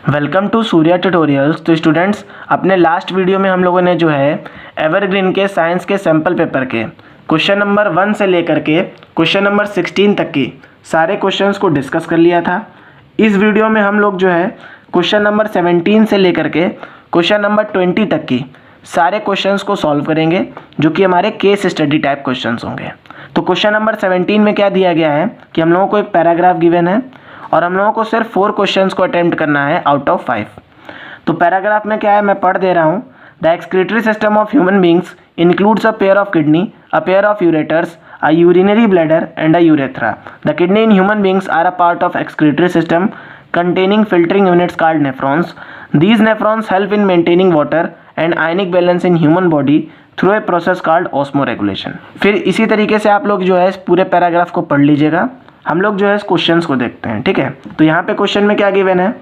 Welcome to Surya tutorials. तो students, अपने last video में हम लोगों ने जो है एवरग्रीन के साइंस के सैम्पल पेपर के क्वेश्चन नंबर 1 से लेकर के क्वेश्चन नंबर 16 तक की सारे क्वेश्चंस को डिस्कस कर लिया था। इस वीडियो में हम लोग जो है क्वेश्चन नंबर 17 से लेकर के क्वेश्चन नंबर 20 तक की सारे क्वेश्चंस को सॉल्व करेंगे, जो कि हमारे केस स्टडी टाइप क्वेश्चंस होंगे। तो क्वेश्चन नंबर 17 में क्या दिया गया है कि हम लोगों को एक पैराग्राफ गिवन है और हम लोगों को सिर्फ 4 क्वेश्चंस को अटेम्प्ट करना है आउट ऑफ 5। तो पैराग्राफ में क्या है, मैं पढ़ दे रहा हूँ। The excretory system of human beings includes a pair of kidney, a pair of ureters, a urinary bladder and a urethra. The kidney in human beings are a part of excretory system containing filtering units called nephrons. These nephrons help in maintaining water and ionic balance in human body through a process called osmoregulation. फिर इसी तरीके से आप लोग जो है इस पूरे पैराग्राफ को पढ़ लीजिएगा। हम लोग जो है इस क्वेश्चंस को देखते हैं, ठीक है। तो यहाँ पे क्वेश्चन में क्या गिवन है,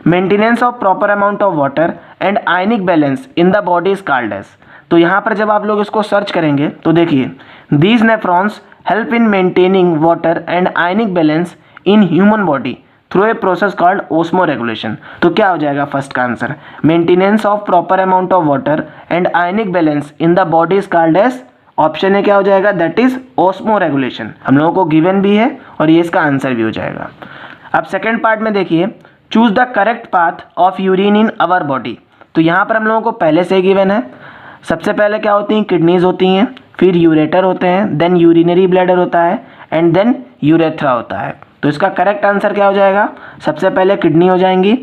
maintenance of proper amount of water and ionic balance in the body is called as. तो यहाँ पर जब आप लोग इसको सर्च करेंगे तो देखिए, these nephrons help in maintaining water and ionic balance in human body through a process called osmoregulation. तो क्या हो जाएगा फर्स्ट का answer, maintenance of proper amount of water and ionic balance in the body is called as, option A क्या हो जाएगा, that is osmo regulation. हम लोगों को गिवन भी है और ये इसका आंसर भी हो जाएगा। अब सेकेंड पार्ट में देखिए, choose the correct path of urine in our body. तो यहाँ पर हम लोगों को पहले से ही गिवन है। सबसे पहले क्या होती हैं, किडनीज होती हैं, फिर यूरेटर होते हैं, देन यूरिनरी ब्लैडर होता है एंड देन यूरेथ्रा होता है। तो इसका करेक्ट आंसर क्या हो जाएगा, सबसे पहले किडनी हो जाएंगी,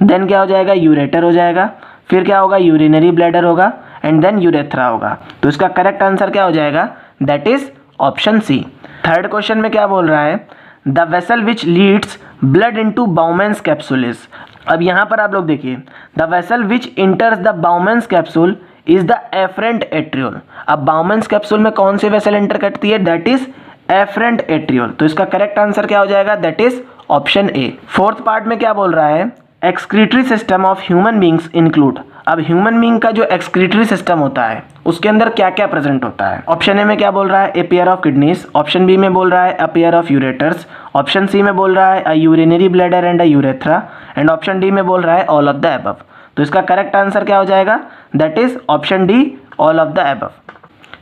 देन क्या हो जाएगा, यूरेटर हो जाएगा, फिर क्या होगा, यूरिनरी ब्लैडर होगा एंड देन यूरेथ्रा होगा। तो इसका करेक्ट आंसर क्या हो जाएगा, that is option C. Third question में क्या बोल रहा है, the vessel which leads blood into Bowman's capsule is. अब यहाँ पर आप लोग देखिए, the vessel which enters the Bowman's capsule is the efferent arteriole. अब बाउमेंस कैप्सूल में कौन सी वेसल एंटर करती है, दैट इज एफरेंट एट्रियोल। तो इसका करेक्ट आंसर क्या हो जाएगा, that is option A. Fourth part में क्या बोल रहा है, excretory system of human beings include. अब ह्यूमन बींग का जो एक्सक्रीटरी सिस्टम होता है उसके अंदर क्या क्या प्रेजेंट होता है। ऑप्शन ए में क्या बोल रहा है, a pair of kidneys, option B में बोल रहा है a pair of ureters, option C में बोल रहा है a urinary bladder and a urethra and option D में बोल रहा है ऑल ऑफ द अबव। तो इसका करेक्ट आंसर क्या हो जाएगा, that is option D, all of the above.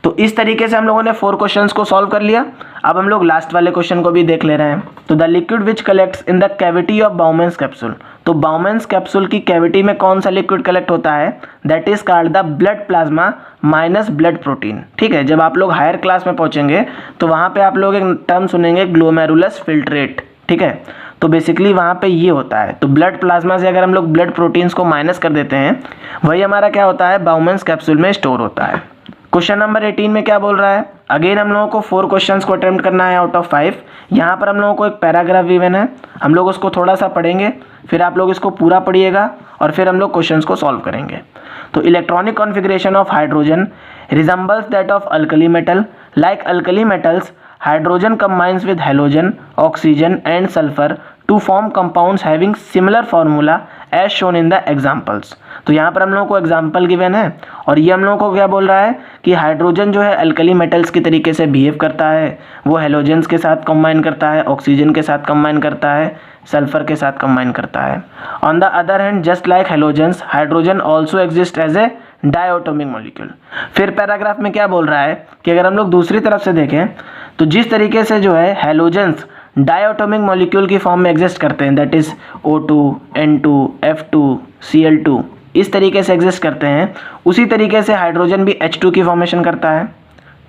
तो इस तरीके से हम लोगों ने 4 क्वेश्चंस को सॉल्व कर लिया। अब हम लोग लास्ट वाले क्वेश्चन को भी देख ले रहे हैं। तो the liquid which collects in the cavity of Bowman's capsule. तो बाउमेंस कैप्सूल की कैविटी में कौन सा लिक्विड कलेक्ट होता है, that is called the blood plasma minus blood protein. ठीक है, जब आप लोग हायर क्लास में पहुंचेंगे तो वहाँ पे आप लोग एक टर्म सुनेंगे, ग्लोमेरुलस फिल्ट्रेट। ठीक है, तो बेसिकली वहाँ पे ये होता है। तो ब्लड प्लाज्मा से अगर हम लोग ब्लड प्रोटीन्स को माइनस कर देते हैं, वही हमारा क्या होता है, बाउमेंस कैप्सूल में स्टोर होता है। क्वेश्चन नंबर 18 में क्या बोल रहा है, अगेन हम लोगों को 4 क्वेश्चंस को अटेम्प्ट करना है आउट ऑफ 5। यहाँ पर हम लोगों को एक पैराग्राफ गिवन है, हम लोग उसको थोड़ा सा पढ़ेंगे, फिर आप लोग इसको पूरा पढ़िएगा और फिर हम लोग क्वेश्चंस को सॉल्व करेंगे। तो electronic configuration of hydrogen resembles that of alkali metal. Like alkali metals, hydrogen combines with halogen, oxygen and sulfur to form compounds having similar formula as shown in the examples। तो यहाँ पर हम लोगों को example given है और ये हम लोगों को क्या बोल रहा है कि हाइड्रोजन जो है अल्कली मेटल्स की तरीके से बिहेव करता है, वो हेलोजेंस के साथ कंबाइन करता है, ऑक्सीजन के साथ कंबाइन करता है, सल्फर के साथ कंबाइन करता है। On the other hand, just like halogens, hydrogen also exist as a diatomic molecule. फिर पैराग्राफ में क्या बोल रहा है कि अगर हम लोग दूसरी तरफ से देखें तो जिस तरीके से जो है हेलोजेंस डायटोमिक मॉलिक्यूल की फॉर्म में एग्जिस्ट करते हैं, that is O2, N2, F2, Cl2, इस तरीके से एग्जिस्ट करते हैं, उसी तरीके से हाइड्रोजन भी H2 की फॉर्मेशन करता है।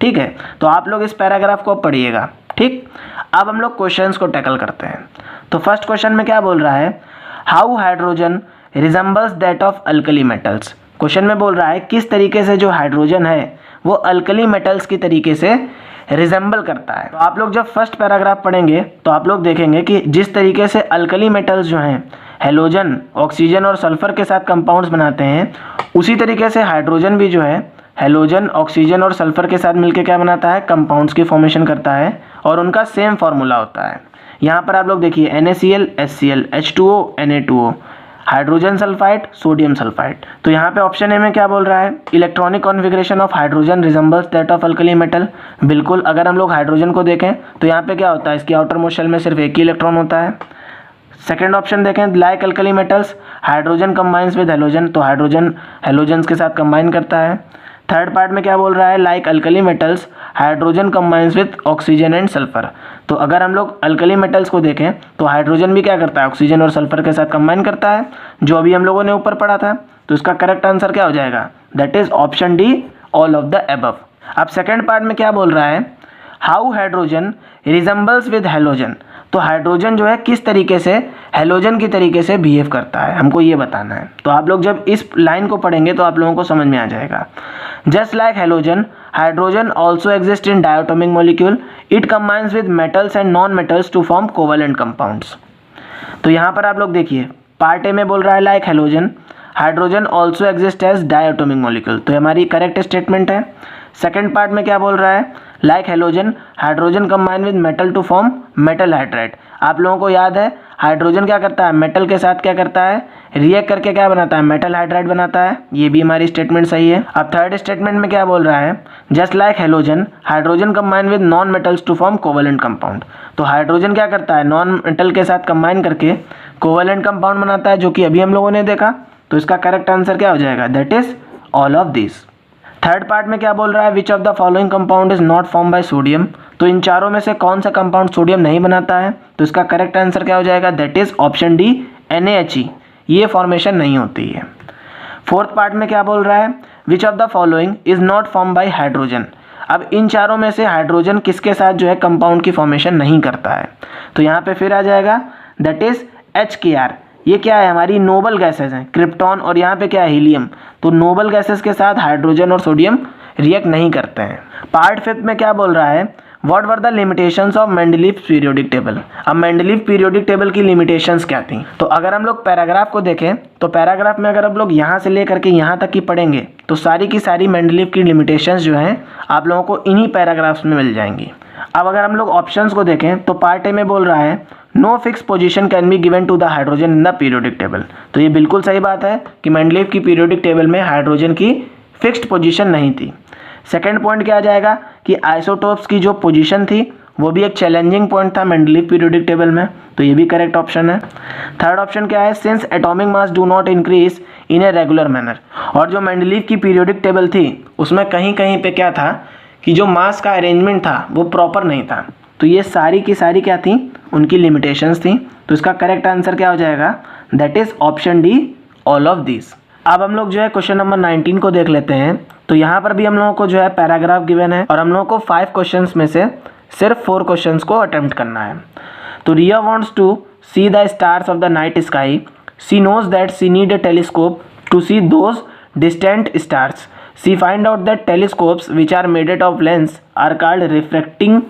ठीक है, तो आप लोग इस पैराग्राफ को पढ़िएगा। ठीक, अब हम लोग क्वेश्चंस को टैकल करते हैं। तो फर्स्ट क्वेश्चन में क्या बोल रहा है, how hydrogen resembles that of alkali metals. Question में बोल रहा है किस तरीके से जो हाइड्रोजन है वो अल्कली मेटल्स की तरीके से रिजेंबल करता है। तो आप लोग जब फर्स्ट पैराग्राफ पढ़ेंगे तो आप लोग देखेंगे कि जिस तरीके से अल्कली मेटल्स जो हैं हेलोजन, ऑक्सीजन और सल्फर के साथ कंपाउंड्स बनाते हैं, उसी तरीके से हाइड्रोजन भी जो है हेलोजन, ऑक्सीजन और सल्फर के साथ मिलकर क्या बनाता है, कंपाउंड्स की फॉर्मेशन करता है और उनका सेम फार्मूला होता है। यहाँ पर आप लोग देखिए NaCl, HCl, H2O, Na2O, hydrogen sulphide, sodium sulphide. तो यहाँ पे ऑप्शन ए में क्या बोल रहा है, electronic configuration of hydrogen resembles that of alkali metal. बिल्कुल, अगर हम लोग हाइड्रोजन को देखें तो यहाँ पे क्या होता है, इसकी आउटर मोस्ट शेल में सिर्फ एक ही इलेक्ट्रॉन होता है। सेकेंड ऑप्शन देखें, like alkali metals hydrogen combines with halogen, तो हाइड्रोजन हेलोजन्स के साथ कंबाइन करता है। थर्ड पार्ट में क्या बोल रहा है, like alkali metals hydrogen combines with oxygen and sulphur. तो अगर हम लोग अल्कली मेटल्स को देखें तो हाइड्रोजन भी क्या करता है, ऑक्सीजन और सल्फर के साथ कंबाइन करता है, जो अभी हम लोगों ने ऊपर पढ़ा था। तो इसका करेक्ट आंसर क्या हो जाएगा, that is option D, all of the above. अब सेकेंड पार्ट में क्या बोल रहा है, how hydrogen resembles with halogen, तो हाइड्रोजन जो है किस तरीके से हेलोजन की तरीके से बिहेव करता है, हमको ये बताना है। तो आप लोग जब इस लाइन को पढ़ेंगे तो आप लोगों को समझ में आ जाएगा। Just like halogen, hydrogen also exist in diatomic molecule, it combines with metals and non metals to form covalent compounds. तो यहाँ पर आप लोग देखिए, पार्ट ए में बोल रहा है like halogen, hydrogen also exist as diatomic molecule, तो हमारी करेक्ट स्टेटमेंट है। सेकेंड पार्ट में क्या बोल रहा है, like halogen hydrogen combine with metal to form metal hydride. आप लोगों को याद है हाइड्रोजन क्या करता है, मेटल के साथ क्या करता है, रिएक्ट करके क्या बनाता है, मेटल हाइड्राइड बनाता है। ये भी हमारी स्टेटमेंट सही है। अब थर्ड स्टेटमेंट में क्या बोल रहा है, just like halogen hydrogen combine with non metals to form covalent compound. तो हाइड्रोजन क्या करता है, नॉन मेटल के साथ कंबाइन करके कोवेलेंट कंपाउंड बनाता है, जो कि अभी हम लोगों ने देखा। तो इसका करेक्ट आंसर क्या हो जाएगा, that is all of this. Third part में क्या बोल रहा है, which of the following compound is not form by sodium, तो इन चारों में से कौन सा कंपाउंड सोडियम नहीं बनाता है। तो इसका करेक्ट आंसर क्या हो जाएगा, that is option D, NaHe, ये फॉर्मेशन नहीं होती है। फोर्थ पार्ट में क्या बोल रहा है, which of the following is not form by hydrogen. अब इन चारों में से हाइड्रोजन किसके साथ जो है कंपाउंड की फॉर्मेशन नहीं करता है। तो यहाँ पे फिर आ जाएगा दैट इज HKr। ये क्या है, हमारी नोबल गैसेस हैं, क्रिप्टॉन और यहाँ पे क्या है, हीलियम। तो नोबल गैसेस के साथ हाइड्रोजन और सोडियम रिएक्ट नहीं करते हैं। पार्ट फिफ्थ में क्या बोल रहा है, what were the limitations of Mendeleev periodic table. अब मेंडलीव पीरियोडिक टेबल की लिमिटेशंस क्या थी। तो अगर हम लोग पैराग्राफ को देखें तो पैराग्राफ में अगर आप लोग यहाँ से लेकर के यहाँ तक की पढ़ेंगे तो सारी की सारी मेंडलीव की लिमिटेशंस जो हैं आप लोगों को इन्हीं पैराग्राफ्स में मिल जाएंगी। अब अगर हम लोग ऑप्शंस को देखें तो पार्ट ए में बोल रहा है no fix position can be given to the hydrogen in the periodic table. तो ये बिल्कुल सही बात है कि मेंडलीव की पीरियोडिक टेबल में हाइड्रोजन की फिक्स्ड पोजीशन नहीं थी। सेकेंड पॉइंट क्या आ जाएगा कि आइसोटोप्स की जो पोजीशन थी वो भी एक चैलेंजिंग पॉइंट था मेंडलीव पीरियोडिक टेबल में, तो ये भी करेक्ट ऑप्शन है। थर्ड ऑप्शन क्या है, since atomic mass do not increase in a regular manner. और जो मेंडलीव की पीरियोडिक टेबल थी उसमें कहीं कहीं पे क्या था कि जो मास का अरेंजमेंट था वो प्रॉपर नहीं था। तो ये सारी की सारी क्या थी, उनकी लिमिटेशंस थी। तो इसका करेक्ट आंसर क्या हो जाएगा, that is option D, all of this. अब हम लोग जो है क्वेश्चन नंबर 19 को देख लेते हैं। तो यहाँ पर भी हम लोगों को जो है पैराग्राफ गिवन है और हम लोगों को 5 क्वेश्चंस में से सिर्फ 4 क्वेश्चंस को अटेम्प्ट करना है। तो Riya wants to see the stars of the night sky, she knows that she need a telescope to see those distant stars, she find out that telescopes which are made of lens are called refracting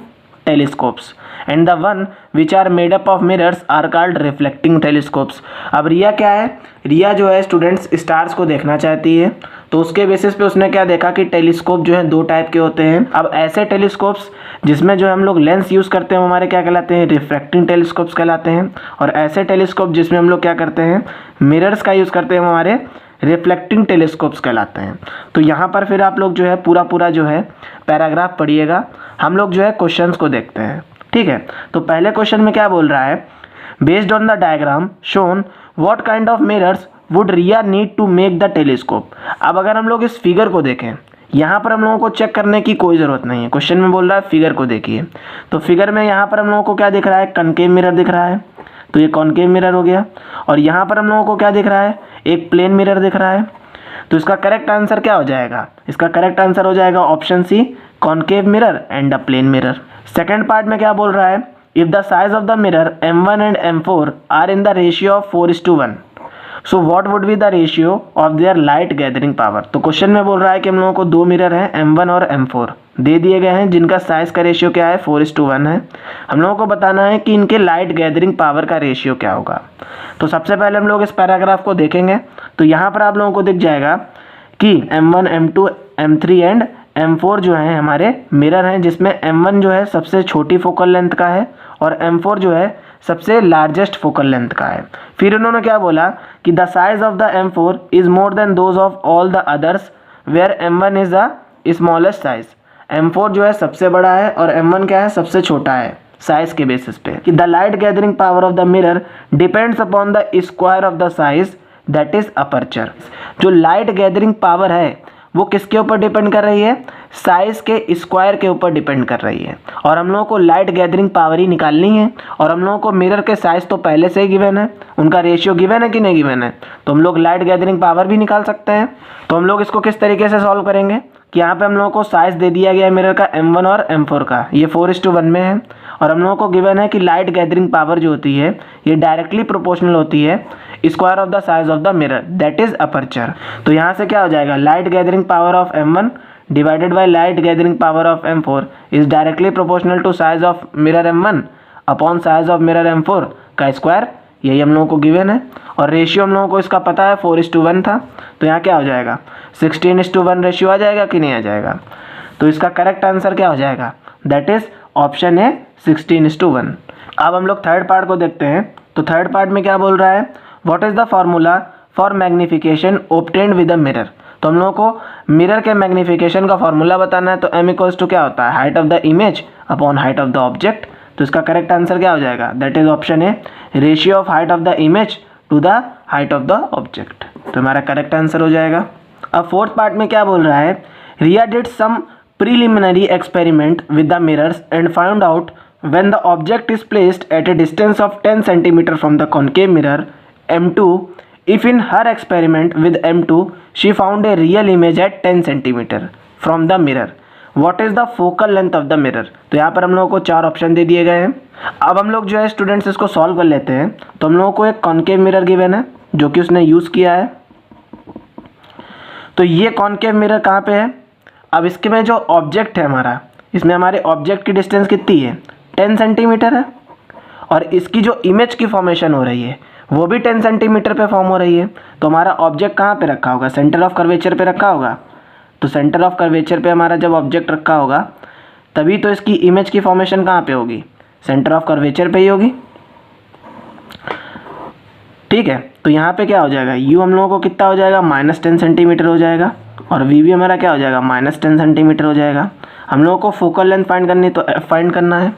telescopes and the one which are made up of mirrors are called reflecting telescopes। अब रिया क्या है, रिया जो है students stars को देखना चाहती है। तो उसके बेसिस पे उसने क्या देखा कि टेलीस्कोप जो है 2 टाइप के होते हैं। अब ऐसे टेलीस्कोप्स जिसमें जो हम लोग लेंस यूज़ करते हैं वो हमारे क्या कहलाते हैं, रिफ्रैक्टिंग टेलीस्कोप्स कहलाते हैं। और ऐसे टेलीस्कोप जिसमें हम लोग क्या करते हैं, मिरर्स का यूज़ करते हैं, वो हमारे रिफ्लेक्टिंग टेलीस्कोप्स कहलाते हैं। तो यहाँ पर फिर आप लोग जो है पूरा जो है पैराग्राफ पढ़िएगा। हम लोग जो है क्वेश्चंस को देखते हैं, ठीक है। तो पहले क्वेश्चन में क्या बोल रहा है, based on the diagram shown what kind of mirrors would Riya need to make the telescope. अब अगर हम लोग इस फिगर को देखें, यहाँ पर हम लोगों को चेक करने की कोई ज़रूरत नहीं है। क्वेश्चन में बोल रहा है फिगर को देखिए। तो फिगर में यहाँ पर हम लोगों को क्या दिख रहा है, कनकेव मिरर दिख रहा है, तो ये कॉनकेव मिरर हो गया। और यहाँ पर हम लोगों को क्या दिख रहा है, एक प्लेन मिरर दिख रहा है। तो इसका करेक्ट आंसर क्या हो जाएगा, इसका करेक्ट आंसर हो जाएगा option C, concave mirror and a plane mirror. Second part में क्या बोल रहा है, if the size of the mirror M1 and M4 are in the ratio of 4:1, so what would be the ratio of their light gathering power. तो question में बोल रहा है कि हम लोगों को 2 मिरर हैं M1 और M4 दे दिए गए हैं, जिनका साइज का रेशियो क्या है, 4:1 है। हम लोगों को बताना है कि इनके लाइट गैदरिंग पावर का रेशियो क्या होगा। तो सबसे पहले हम लोग इस पैराग्राफ को देखेंगे। तो यहाँ पर आप लोगों को दिख जाएगा कि M1, M2, M3 and M4 जो है हमारे मिरर हैं, जिसमें M1 जो है सबसे छोटी फोकल लेंथ का है और M4 जो है सबसे लार्जेस्ट फोकल लेंथ का है। फिर उन्होंने क्या बोला कि the size of the M4 is more than those of all the others where M1 is the smallest size. M4 जो है सबसे बड़ा है और M1 क्या है, सबसे छोटा है। साइज के बेसिस पे कि the light gathering power of the mirror depends upon the square of the size that is aperture. जो लाइट गैदरिंग पावर है वो किसके ऊपर डिपेंड कर रही है, साइज के स्क्वायर के ऊपर डिपेंड कर रही है। और हम लोगों को लाइट गैदरिंग पावर ही निकालनी है और हम लोगों को मिरर के साइज तो पहले से ही गिवन है, उनका रेशियो गिवन है कि नहीं गिवन है, तो हम लोग लाइट गैदरिंग पावर भी निकाल सकते हैं। तो हम लोग इसको किस तरीके से सॉल्व करेंगे कि यहाँ पे हम लोगों को साइज दे दिया गया है मिरर का M1 और M4 का, ये 4:1 में है और हम लोगों को गिवन है कि लाइट गैदरिंग पावर जो होती है ये डायरेक्टली प्रोपोर्शनल होती है square of the size of the mirror that is aperture. तो यहाँ से क्या हो जाएगा, light gathering power of M1 divided by light gathering power of M4 is directly proportional to size of mirror M1 upon size of mirror M4 का square, यही हम लोगों को गिवन है। और रेशियो हम लोगों को इसका पता है 4:1 था, तो यहाँ क्या हो जाएगा 16:1 रेशियो आ जाएगा कि नहीं आ जाएगा। तो इसका करेक्ट आंसर क्या हो जाएगा, दैट इज ऑप्शन ए 16:1। अब हम लोग थर्ड पार्ट को देखते हैं। तो थर्ड पार्ट में क्या बोल रहा है, what is the formula for magnification obtained with a mirror. तो हम लोगों को मिरर के मैग्निफिकेशन का फॉर्मूला बताना है। तो m इक्वल्स टू क्या होता है, height of the image upon height of the object. तो इसका करेक्ट आंसर क्या हो जाएगा, that is option A ratio of height of the image to the height of the object. तो हमारा करेक्ट आंसर हो जाएगा। अब फोर्थ पार्ट में क्या बोल रहा है, Riya did some preliminary experiment with the mirrors and found out when the object is placed at a distance of 10 cm from the concave mirror M2, if in her experiment with M2 she found a real image at 10 cm from the mirror, what is the focal length of the mirror। तो यहाँ पर हम लोगों को 4 option दे दिए गए हैं। अब हम लोग जो है स्टूडेंट्स इसको सॉल्व कर लेते हैं। तो हम लोगों को एक कॉन्केव मिरर गिवन है जो कि उसने यूज़ किया है। तो ये कॉन्केव मिरर कहाँ पे है, अब इसके में जो ऑब्जेक्ट है हमारा, इसमें हमारे ऑब्जेक्ट की डिस्टेंस कितनी है 10 सेंटीमीटर है और इसकी जो इमेज की फॉर्मेशन हो रही है वो भी 10 सेंटीमीटर पे फॉर्म हो रही है। तो हमारा ऑब्जेक्ट कहाँ पे रखा होगा, सेंटर ऑफ कर्वेचर पे रखा होगा। तो सेंटर ऑफ कर्वेचर पे हमारा जब ऑब्जेक्ट रखा होगा तभी तो इसकी इमेज की फॉर्मेशन कहाँ पे होगी, सेंटर ऑफ कर्वेचर पे ही होगी। ठीक है, तो यहाँ पे क्या हो जाएगा, यू हम लोगों को कितना हो जाएगा -10 सेंटीमीटर हो जाएगा और वी भी हमारा क्या हो जाएगा -10 सेंटीमीटर हो जाएगा। हम लोगों को फोकल लेंथ फाइंड करनी तो एफ फाइंड करना है।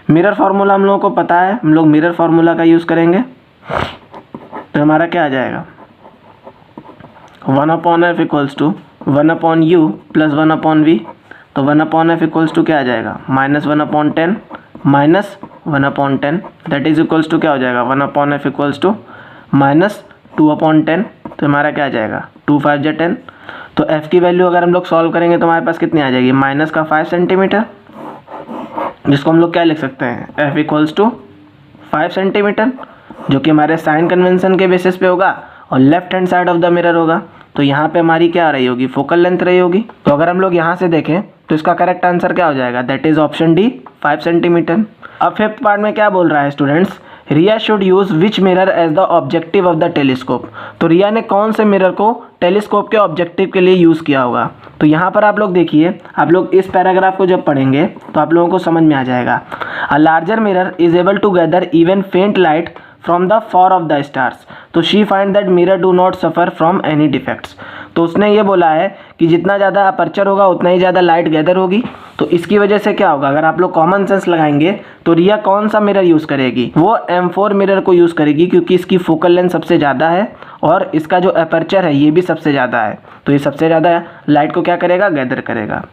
मिरर फार्मूला हम लोगों को पता है, हम लोग मिरर फार्मूला का यूज़ करेंगे। तो हमारा क्या आ जाएगा 1/f equals to 1/u plus 1/v। तो 1/f इक्वल्स टू क्या आ जाएगा -1/10 -1/10 दैट इज इक्वल्स टू क्या हो जाएगा 1/f इक्वल्स टू -2/10। तो हमारा क्या आ जाएगा 2 5 10। तो f की वैल्यू अगर हम लोग सॉल्व करेंगे तो हमारे पास कितनी आ जाएगी -5 सेंटीमीटर, जिसको हम लोग क्या लिख सकते हैं f इक्वल्स टू 5 सेंटीमीटर, जो कि हमारे साइन कन्वेंशन के बेसिस पे होगा और left hand side of the mirror होगा। तो यहाँ पे हमारी क्या रही होगी, फोकल लेंथ रही होगी। तो अगर हम लोग यहाँ से देखें तो इसका करेक्ट आंसर क्या हो जाएगा, that is option D 5 centimetre. अब फिफ्थ पार्ट में क्या बोल रहा है students, Riya should use which mirror as the objective of the telescope. तो रिया ने कौन से मिरर को टेलीस्कोप के ऑब्जेक्टिव के लिए यूज़ किया होगा। तो यहाँ पर आप लोग देखिए, आप लोग इस पैराग्राफ को जब पढ़ेंगे तो आप लोगों को समझ में आ जाएगा। A larger mirror is able to gather even faint light from the far off the stars. तो she find that mirror do not suffer from any defects. तो उसने ये बोला है कि जितना ज़्यादा अपर्चर होगा उतना ही ज़्यादा लाइट गैदर होगी। तो इसकी वजह से क्या होगा, अगर आप लोग कॉमन सेंस लगाएंगे तो रिया कौन सा मिरर यूज़ करेगी, वो M4 मिरर को यूज़ करेगी, क्योंकि इसकी फोकल लेंथ सबसे ज़्यादा है और इसका जो अपर्चर है ये भी सबसे ज़्यादा है। तो ये सबसे ज़्यादा लाइट को क्या करेगा, गैदर करेगा।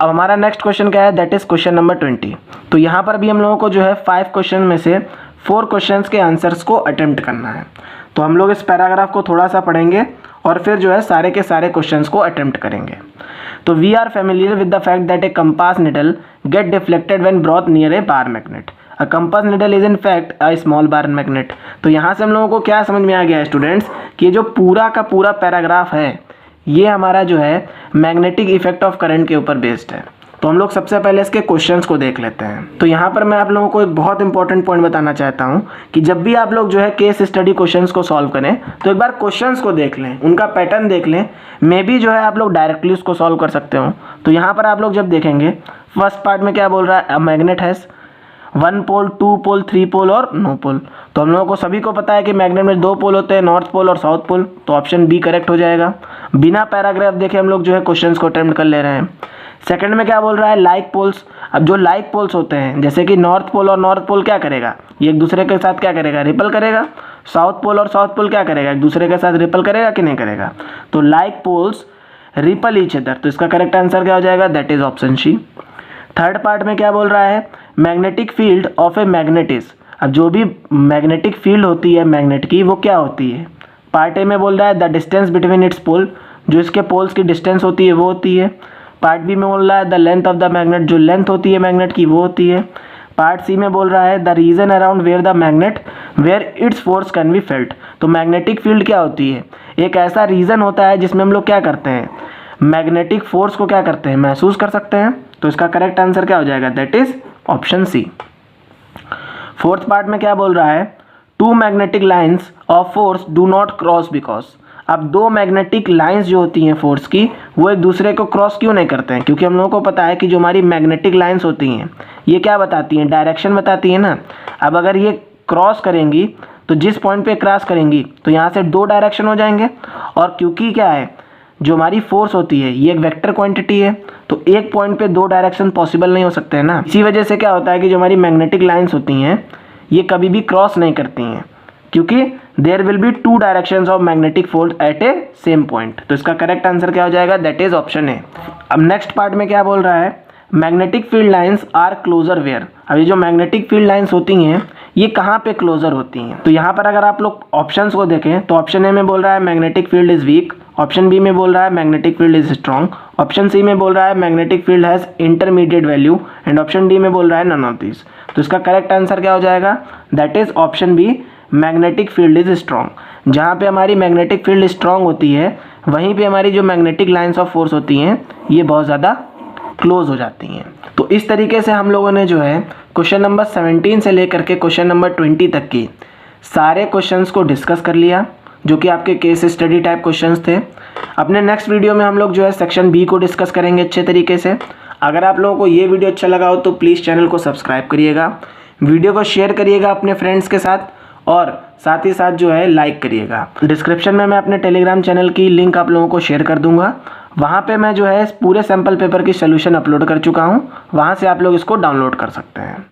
अब हमारा नेक्स्ट क्वेश्चन क्या है, दैट इज़ क्वेश्चन नंबर 20। तो यहाँ पर भी हम लोगों को जो है 5 क्वेश्चन में से 4 क्वेश्चंस के आंसर्स को अटेम्प्ट करना है। तो हम लोग इस पैराग्राफ को थोड़ा सा पढ़ेंगे और फिर जो है सारे के सारे क्वेश्चंस को अटेम्प्ट करेंगे। तो we are familiar with the fact that a compass needle get deflected when brought near a bar magnet. A compass needle is in fact a small bar magnet. तो यहाँ से हम लोगों को क्या समझ में आ गया है स्टूडेंट्स, कि ये जो पूरा का पूरा पैराग्राफ है ये हमारा जो है मैग्नेटिक इफेक्ट ऑफ करंट के ऊपर बेस्ड है। तो हम लोग सबसे पहले इसके क्वेश्चंस को देख लेते हैं। तो यहाँ पर मैं आप लोगों को एक बहुत इंपॉर्टेंट पॉइंट बताना चाहता हूँ कि जब भी आप लोग जो है केस स्टडी क्वेश्चंस को सॉल्व करें तो एक बार क्वेश्चंस को देख लें, उनका पैटर्न देख लें, मे बी जो है आप लोग डायरेक्टली उसको सॉल्व कर सकते हो। तो यहाँ पर आप लोग जब देखेंगे फर्स्ट पार्ट में क्या बोल रहा है, अ मैग्नेट हैज़ 1 पोल 2 पोल 3 पोल और नो पोल। तो हम लोगों को सभी को पता है कि मैग्नेट में 2 पोल होते हैं, नॉर्थ पोल और साउथ पोल। तो ऑप्शन बी करेक्ट हो जाएगा। बिना पैराग्राफ देखे हम लोग जो है क्वेश्चंस को अटेम्प्ट कर ले रहे हैं। सेकंड में क्या बोल रहा है, लाइक पोल्स। अब जो लाइक पोल्स होते हैं जैसे कि नॉर्थ पोल और नॉर्थ पोल क्या करेगा, ये एक दूसरे के साथ क्या करेगा, रिपल करेगा। साउथ पोल और साउथ पोल क्या करेगा, एक दूसरे के साथ रिपल करेगा कि नहीं करेगा। तो like poles repel each other, तो इसका करेक्ट आंसर क्या हो जाएगा, that is option C. Third part में क्या बोल रहा है, magnetic field of a magnet is. अब जो भी मैग्नेटिक फील्ड होती है मैग्नेट की वो क्या होती है। पार्ट ए में बोल रहा है द डिस्टेंस बिटवीन इट्स पोल, जो इसके पोल्स की डिस्टेंस होती है वो होती है। पार्ट बी में बोल रहा है the length of the magnet, जो लेंथ होती है मैग्नेट की वो होती है। पार्ट सी में बोल रहा है the region around where the magnet where its force can be felt. तो मैग्नेटिक फील्ड क्या होती है, एक ऐसा रीजन होता है जिसमें हम लोग क्या करते हैं, मैग्नेटिक फोर्स को क्या करते हैं, महसूस कर सकते हैं। तो इसका करेक्ट आंसर क्या हो जाएगा, that is option C. Fourth part में क्या बोल रहा है, two magnetic lines of force do not cross because. अब दो मैग्नेटिक लाइंस जो होती हैं फोर्स की वो एक दूसरे को क्रॉस क्यों नहीं करते हैं, क्योंकि हम लोगों को पता है कि जो हमारी मैग्नेटिक लाइंस होती हैं ये क्या बताती हैं, डायरेक्शन बताती हैं ना। अब अगर ये क्रॉस करेंगी तो जिस पॉइंट पे क्रॉस करेंगी तो यहाँ से दो डायरेक्शन हो जाएंगे, और क्योंकि क्या है, जो हमारी फोर्स होती है ये एक वेक्टर क्वांटिटी है, तो एक पॉइंट पे दो डायरेक्शन पॉसिबल नहीं हो सकते हैं ना। इसी वजह से क्या होता है कि जो हमारी मैग्नेटिक लाइंस होती हैं ये कभी भी क्रॉस नहीं करती हैं, क्योंकि there will be two directions of magnetic force at a same point. तो इसका करेक्ट आंसर क्या हो जाएगा, दैट इज ऑप्शन ए। अब नेक्स्ट पार्ट में क्या बोल रहा है, magnetic field lines are closer where. अब ये जो मैग्नेटिक फील्ड लाइंस होती हैं ये कहाँ पे क्लोजर होती हैं। तो यहाँ पर अगर आप लोग ऑप्शंस को देखें तो ऑप्शन ए में बोल रहा है magnetic field is weak, option B में बोल रहा है magnetic field is strong, option C में बोल रहा है magnetic field has intermediate value, and option D में बोल रहा है नन ऑफ दिस। तो इसका करेक्ट आंसर क्या हो जाएगा, that is option B, magnetic field is strong. जहाँ पे हमारी मैग्नेटिक फील्ड स्ट्रॉन्ग होती है वहीं पे हमारी जो मैग्नेटिक लाइंस ऑफ फोर्स होती हैं ये बहुत ज़्यादा क्लोज हो जाती हैं। तो इस तरीके से हम लोगों ने जो है क्वेश्चन नंबर 17 से लेकर के क्वेश्चन नंबर 20 तक की सारे क्वेश्चंस को डिस्कस कर लिया, जो कि आपके केस स्टडी टाइप क्वेश्चंस थे। अपने नेक्स्ट वीडियो में हम लोग जो है सेक्शन बी को डिस्कस करेंगे अच्छे तरीके से। अगर आप लोगों को ये वीडियो अच्छा लगा हो तो प्लीज़ चैनल को सब्सक्राइब करिएगा, वीडियो को शेयर करिएगा अपने फ्रेंड्स के साथ, और साथ ही साथ जो है लाइक करिएगा। डिस्क्रिप्शन में मैं अपने टेलीग्राम चैनल की लिंक आप लोगों को शेयर कर दूंगा, वहाँ पे मैं जो है पूरे सैम्पल पेपर की सोल्यूशन अपलोड कर चुका हूँ, वहाँ से आप लोग इसको डाउनलोड कर सकते हैं।